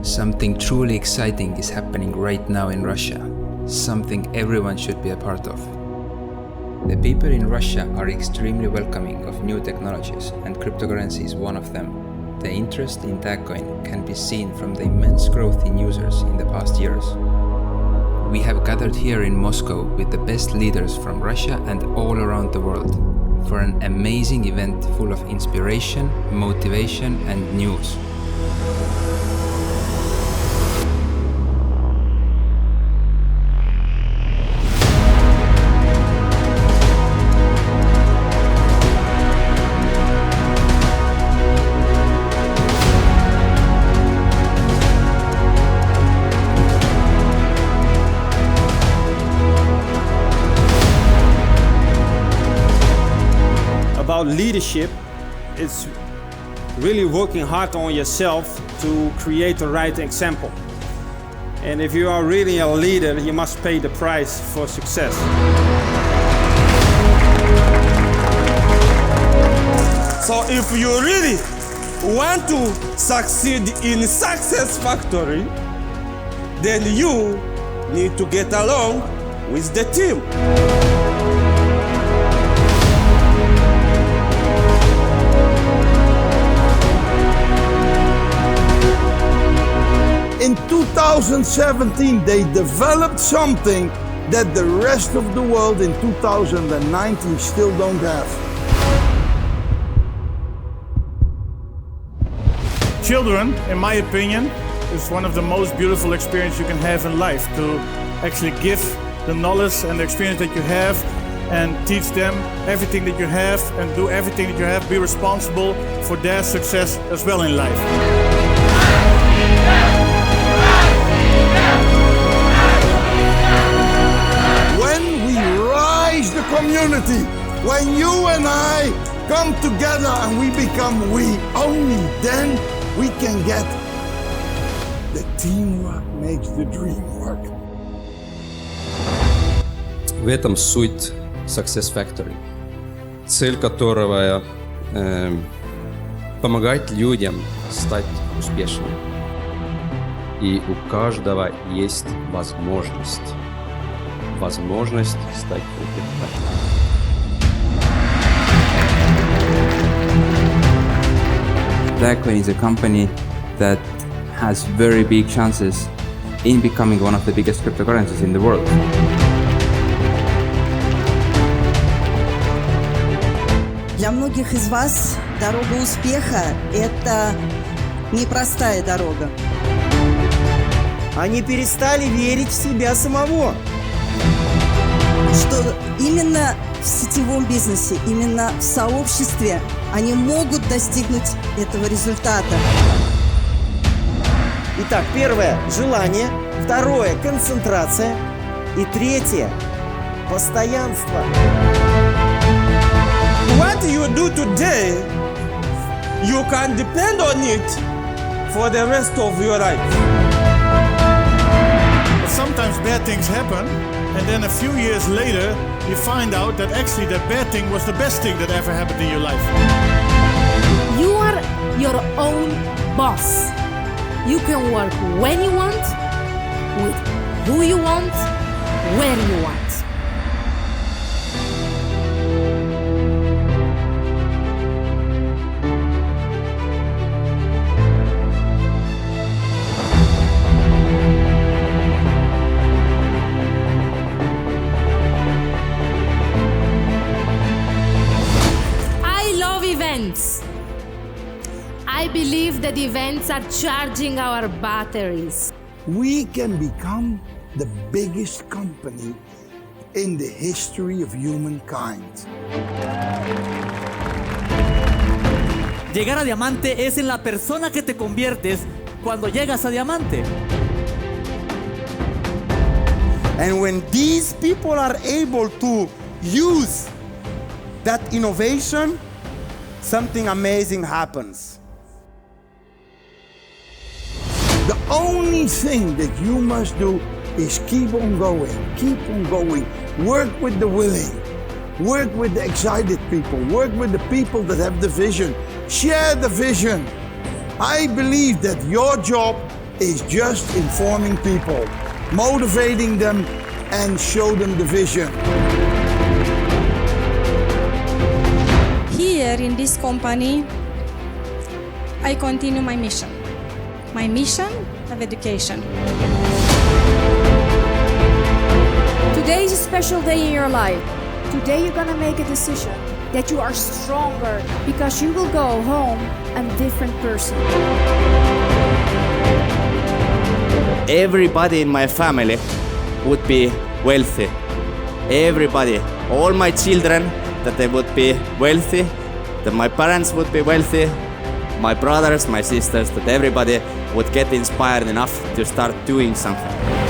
Something truly exciting is happening right now in Russia, something everyone should be a part of. The people in Russia are extremely welcoming of new technologies, and cryptocurrency is one of them. The interest in Tagcoin can be seen from the immense growth in users in the past years. We have gathered here in Moscow with the best leaders from Russia and all around the world for an amazing event full of inspiration, motivation and news. About leadership, it's really working hard on yourself to create the right example. And if you are really a leader, you must pay the price for success. So if you really want to succeed in Success Factory, then you need to get along with the team. In 2017, they developed something that the rest of the world in 2019 still don't have. Children, in my opinion, is one of the most beautiful experiences you can have in life. To actually give the knowledge and the experience that you have and teach them everything that you have and do everything that you have, be responsible for their success as well in life. Community, when you and I come together and we become we, only then we can get the teamwork makes the dream work. В этом суть Success Factory, цель которого помогать людям стать успешными. И у каждого есть возможность стать предпринимателем. Tagcoin is a company that has very big chances in becoming one of the biggest cryptocurrencies in the world. Для многих из вас дорога успеха – это непростая дорога. Они перестали верить в себя самого. Что именно в сетевом бизнесе, именно в сообществе они могут достигнуть этого результата. Итак, первое – желание, второе – концентрация и третье – постоянство. What you do today, you can depend on it for the rest of your life. But sometimes bad things happen, and then a few years later, you find out that actually that bad thing was the best thing that ever happened in your life. You are your own boss. You can work when you want, with who you want, where you want. I believe that events are charging our batteries. We can become the biggest company in the history of humankind. Llegar a diamante es en la persona que te conviertes cuando llegas a diamante. And when these people are able to use that innovation, something amazing happens. The only thing that you must do is keep on going, work with the willing, work with the excited people, work with the people that have the vision, share the vision. I believe that your job is just informing people, motivating them, and show them the vision. Here in this company, I continue my mission of education. Today is a special day in your life. Today you're gonna make a decision that you are stronger because you will go home a different person. Everybody in my family would be wealthy. Everybody, all my children, that they would be wealthy, that my parents would be wealthy, my brothers, my sisters, that everybody would get inspired enough to start doing something.